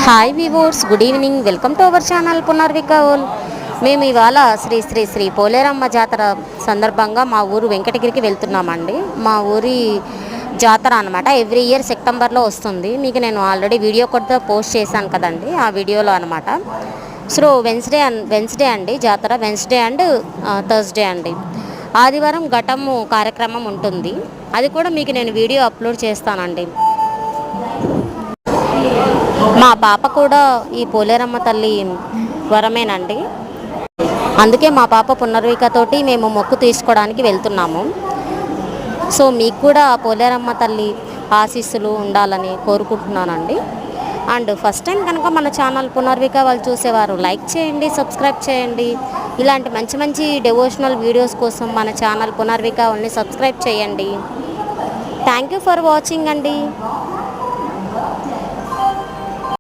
Hi viewers, good evening. Welcome to our channel పునర్విక ఓల్. మేము ఇవాళ శ్రీ శ్రీ శ్రీ పోలేరమ్మ జాతర సందర్భంగా మా ఊరు వెంకటగిరికి వెళ్తున్నామండి. మా ఊరి జాతర అనమాట. ఎవ్రీ ఇయర్ సెప్టెంబర్లో వస్తుంది. మీకు నేను ఆల్రెడీ వీడియో కూడా పోస్ట్ చేశాను కదండి, ఆ వీడియోలో అనమాట. సో వెన్స్డే అండి జాతర. వెన్స్డే అండ్ థర్స్డే అండి. ఆదివారం ఘటము కార్యక్రమం ఉంటుంది. అది కూడా మీకు నేను వీడియో అప్లోడ్ చేస్తానండి. మా పాప కూడా ఈ పోలేరమ్మ తల్లి వరమేనండి. అందుకే మా పాప పునర్వికతోటి మేము మొక్కు తీసుకోవడానికి వెళ్తున్నాము. సో మీకు కూడా పోలేరమ్మ తల్లి ఆశీస్సులు ఉండాలని కోరుకుంటున్నానండి. అండ్ ఫస్ట్ టైం కనుక మన ఛానల్ పునర్విక వాళ్ళు చూసేవారు లైక్ చేయండి, సబ్స్క్రైబ్ చేయండి. ఇలాంటి మంచి మంచి డెవోషనల్ వీడియోస్ కోసం మన ఛానల్ పునర్విక వాళ్ళని సబ్స్క్రైబ్ చేయండి. థ్యాంక్ యూ ఫర్ వాచింగ్ అండి.